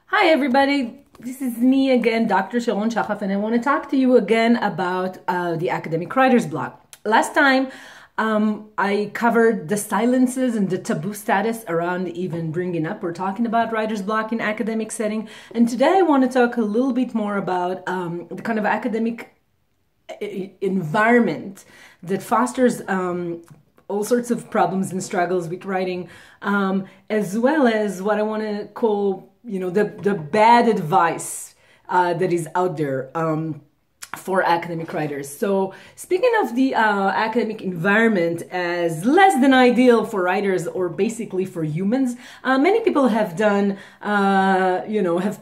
Hi everybody, this is me again, Dr. Sharon Shahaf, and I want to talk to you again about the academic writer's block. Last time I covered the silences and the taboo status around even bringing up or talking about writer's block in academic setting, and today I want to talk a little bit more about the kind of academic environment that fosters all sorts of problems and struggles with writing, as well as what I want to call, the bad advice that is out there for academic writers. So speaking of the academic environment as less than ideal for writers or basically for humans, many people have done, have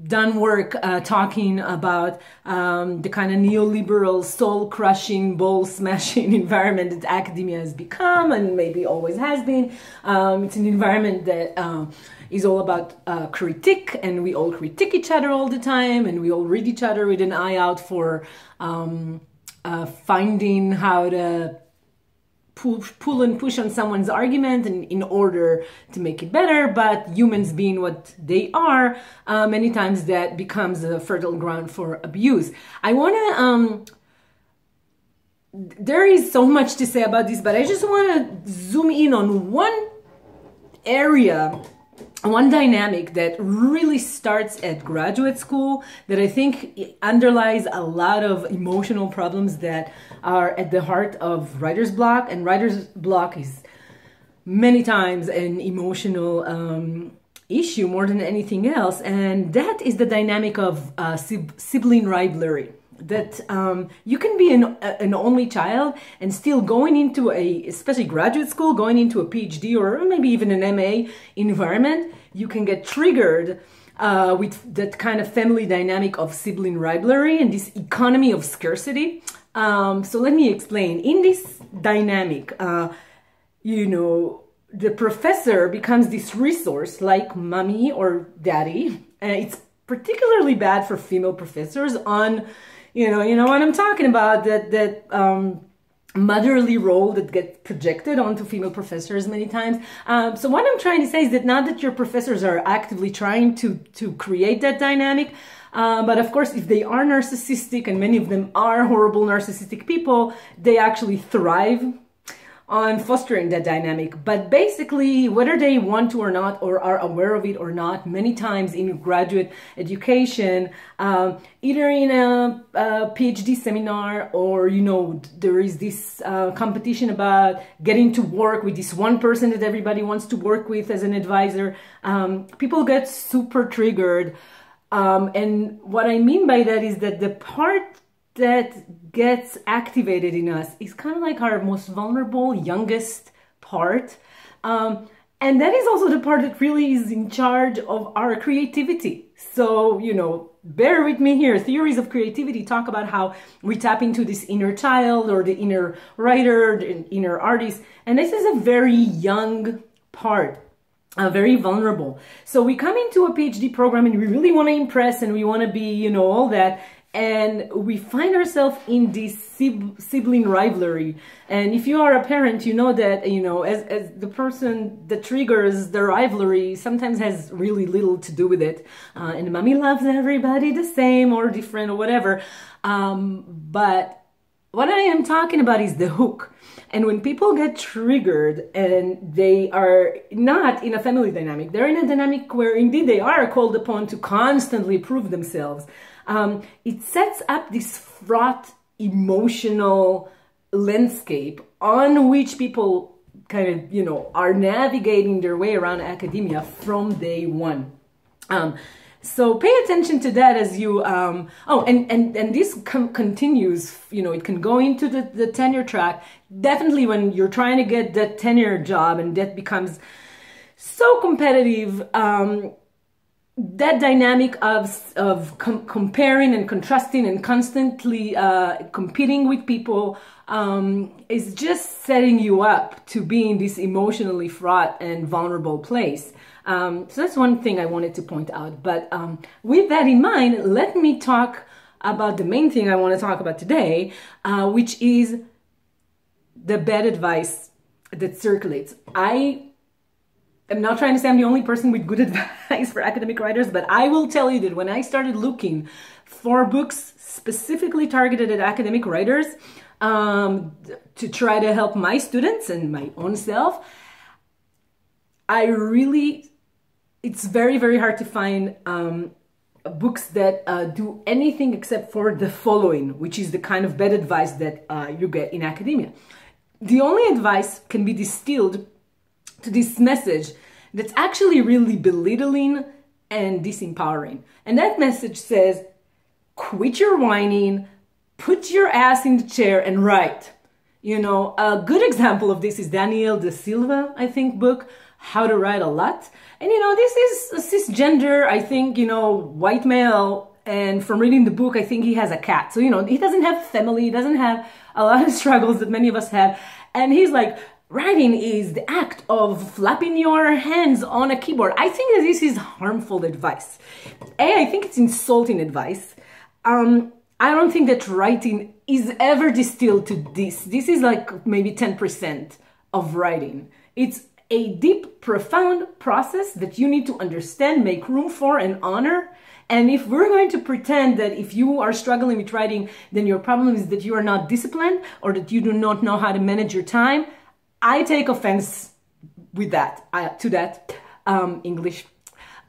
done work talking about the kind of neoliberal, soul-crushing, ball-smashing environment that academia has become and maybe always has been. It's an environment that is all about critique, and we all critique each other all the time, and we all read each other with an eye out for finding how to pull and push on someone's argument and in order to make it better. But humans being what they are, many times that becomes a fertile ground for abuse. I want to there is so much to say about this, but I just want to zoom in on one area, one dynamic that really starts at graduate school that I think underlies a lot of emotional problems that are at the heart of writer's block. And writer's block is many times an emotional issue more than anything else. And that is the dynamic of sibling rivalry. That you can be an only child and still going into especially graduate school, going into a PhD or maybe even an MA environment, you can get triggered with that kind of family dynamic of sibling rivalry and this economy of scarcity. So let me explain. In this dynamic, the professor becomes this resource like mommy or daddy. It's particularly bad for female professors on you know what I'm talking about, that motherly role that gets projected onto female professors many times. So what I'm trying to say is that not that your professors are actively trying to create that dynamic, but of course, if they are narcissistic, and many of them are horrible narcissistic people, they actually thrive on fostering that dynamic. But basically, whether they want to or not, or are aware of it or not, many times in graduate education, either in a PhD seminar, or there is this competition about getting to work with this one person that everybody wants to work with as an advisor, people get super triggered. And what I mean by that is that the part that gets activated in us is kind of like our most vulnerable, youngest part. And that is also the part that really is in charge of our creativity. So, bear with me here. Theories of creativity talk about how we tap into this inner child or the inner writer, the inner artist. And this is a very young part. Very vulnerable. So we come into a PhD program and we really want to impress and we want to be, all that. And we find ourselves in this sibling rivalry. And if you are a parent, you know that, as the person that triggers the rivalry sometimes has really little to do with it. And mommy loves everybody the same or different or whatever. But what I am talking about is the hook. And when people get triggered and they are not in a family dynamic, they're in a dynamic where indeed they are called upon to constantly prove themselves. It sets up this fraught emotional landscape on which people kind of, are navigating their way around academia from day one. So pay attention to that as you, and this continues, it can go into the tenure track. Definitely when you're trying to get that tenure job and that becomes so competitive, that dynamic of comparing and contrasting and constantly competing with people is just setting you up to be in this emotionally fraught and vulnerable place. So that's one thing I wanted to point out. But with that in mind, let me talk about the main thing I want to talk about today, which is the bad advice that circulates. I I'm not trying to say I'm the only person with good advice for academic writers, but I will tell you that when I started looking for books specifically targeted at academic writers, to try to help my students and my own self, it's very, very hard to find books that do anything except for the following, which is the kind of bad advice that you get in academia. The only advice can be distilled to this message that's actually really belittling and disempowering. And that message says, quit your whining, put your ass in the chair and write. You know, a good example of this is Daniel De Silva, I think, book, How to Write a Lot. And, you know, this is a cisgender, I think, you know, white male. And from reading the book, I think he has a cat. So, you know, he doesn't have family. He doesn't have a lot of struggles that many of us have. And he's like, writing is the act of flapping your hands on a keyboard. I think that this is harmful advice. I think it's insulting advice. I don't think that writing is ever distilled to this. This is like maybe 10% of writing. It's a deep, profound process that you need to understand, make room for, and honor. And if we're going to pretend that if you are struggling with writing, then your problem is that you are not disciplined or that you do not know how to manage your time, I take offense with that, English.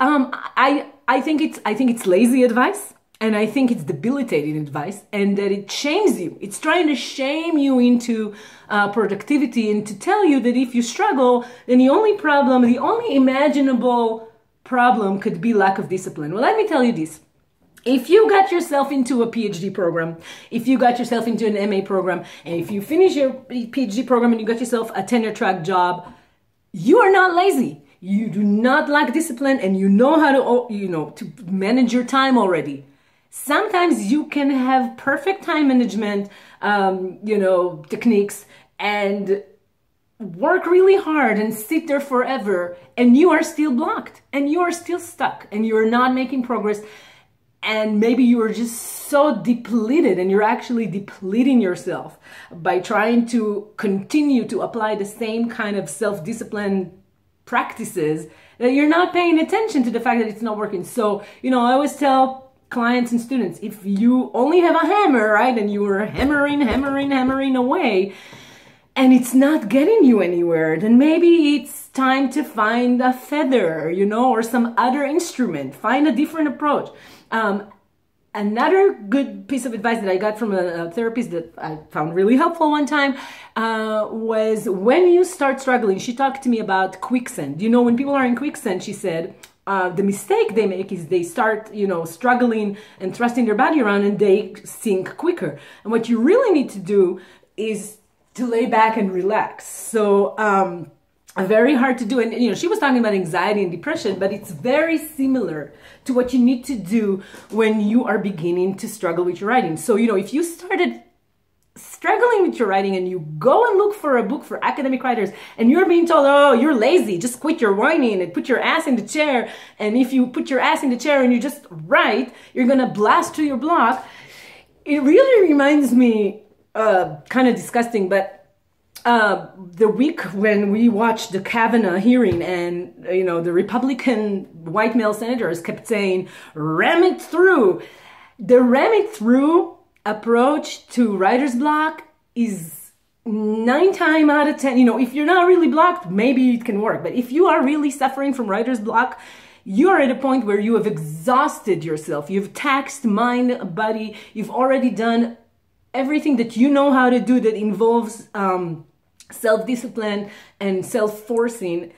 I think it's lazy advice, and I think it's debilitating advice, and that it shames you. It's trying to shame you into productivity and to tell you that if you struggle, then the only imaginable problem could be lack of discipline. Well, let me tell you this. If you got yourself into a PhD program, if you got yourself into an MA program, and if you finish your PhD program and you got yourself a tenure track job, you are not lazy. You do not lack discipline, and you know how to manage your time already. Sometimes you can have perfect time management, techniques, and work really hard and sit there forever, and you are still blocked, and you are still stuck, and you are not making progress. And maybe you are just so depleted, and you're actually depleting yourself by trying to continue to apply the same kind of self-discipline practices, that you're not paying attention to the fact that it's not working. So, I always tell clients and students, if you only have a hammer, right, and you are hammering away, and it's not getting you anywhere, then maybe it's time to find a feather, or some other instrument. Find a different approach. Another good piece of advice that I got from a therapist that I found really helpful one time was, when you start struggling, she talked to me about quicksand. When people are in quicksand, she said, the mistake they make is they start, struggling and thrusting their body around, and they sink quicker. And what you really need to do is to lay back and relax. So, very hard to do. And, she was talking about anxiety and depression, but it's very similar to what you need to do when you are beginning to struggle with your writing. So, if you started struggling with your writing and you go and look for a book for academic writers, and you're being told, oh, you're lazy, just quit your whining and put your ass in the chair. And if you put your ass in the chair and you just write, you're going to blast through your block. It really reminds me, kind of disgusting, but the week when we watched the Kavanaugh hearing, and the Republican white male senators kept saying, ram it through. The ram it through approach to writer's block is 9 times out of 10. If you're not really blocked, maybe it can work. But if you are really suffering from writer's block, you're at a point where you have exhausted yourself. You've taxed mind, body. You've already done everything that you know how to do that involves self-discipline and self-forcing,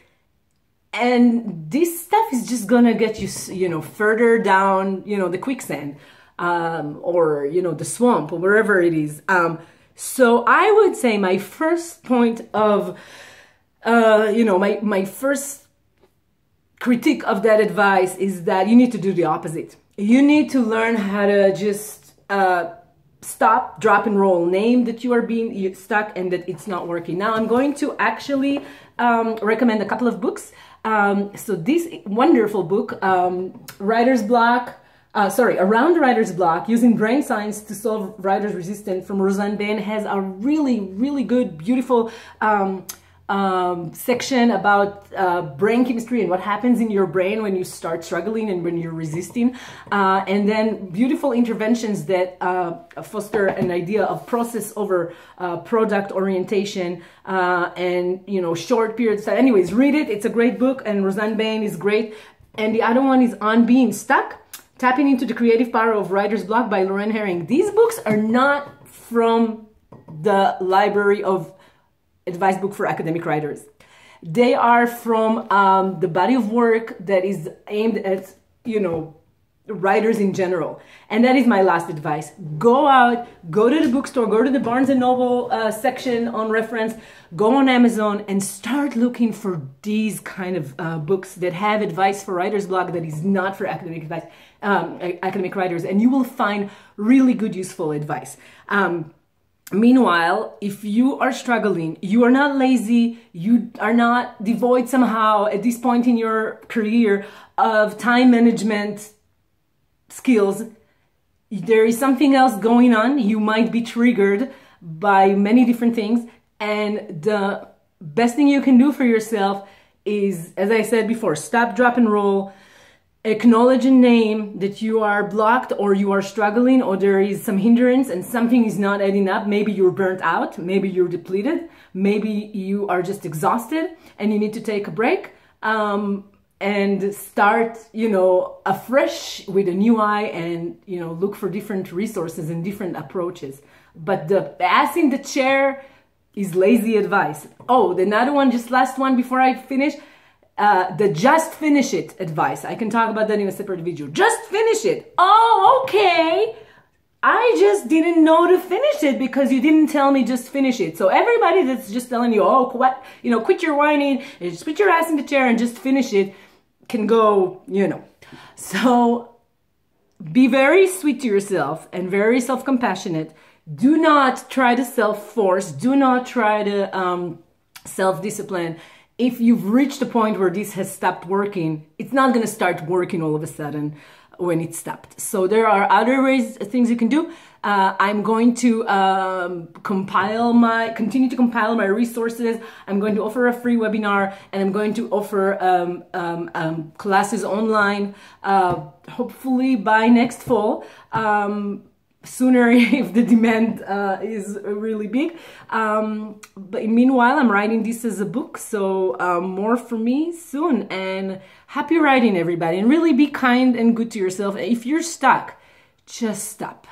and this stuff is just gonna get you, further down, the quicksand, or the swamp, or wherever it is. So I would say my first point of, my first critique of that advice is that you need to do the opposite. You need to learn how to just stop, drop, and roll. Name that you are being stuck and that it's not working. Now I'm going to actually recommend a couple of books. So this wonderful book, Around Writer's Block, Using Brain Science to Solve Writer's Resistance, from Roseanne Bain, has a really, really good, beautiful section about brain chemistry and what happens in your brain when you start struggling and when you're resisting, and then beautiful interventions that foster an idea of process over product orientation, and short periods of time. Anyways, read it. It's a great book, and Roseanne Bain is great. And the other one is On Being Stuck, Tapping into the Creative Power of Writer's Block by Lorraine Herring. These books are not from the library of advice book for academic writers. They are from the body of work that is aimed at, writers in general. And that is my last advice. Go out, go to the bookstore, go to the Barnes & Noble section on reference, go on Amazon and start looking for these kind of books that have advice for writer's block that is not for academic advice, academic writers, and you will find really good, useful advice. Meanwhile, if you are struggling, you are not lazy, you are not devoid somehow at this point in your career of time management skills, there is something else going on. You might be triggered by many different things, and the best thing you can do for yourself is, as I said before, stop, drop, and roll. Acknowledge and name that you are blocked or you are struggling or there is some hindrance and something is not adding up. Maybe you're burnt out, maybe you're depleted, maybe you are just exhausted and you need to take a break, and start, afresh with a new eye and, look for different resources and different approaches. But the ass in the chair is lazy advice. Oh, another one, just last one before I finish. The just finish it advice. I can talk about that in a separate video. Just finish it. Oh, okay. I just didn't know to finish it because you didn't tell me just finish it. So everybody that's just telling you, oh, what, quit your whining and just put your ass in the chair and just finish it can go, So be very sweet to yourself and very self-compassionate. Do not try to self-force. Do not try to self-discipline. If you've reached a point where this has stopped working, it's not going to start working all of a sudden when it stopped. So there are other things you can do. I'm going to continue to compile my resources. I'm going to offer a free webinar and I'm going to offer classes online, hopefully by next fall. Sooner if the demand is really big. But meanwhile, I'm writing this as a book, so more for me soon. And happy writing, everybody. And really be kind and good to yourself. If you're stuck, just stop.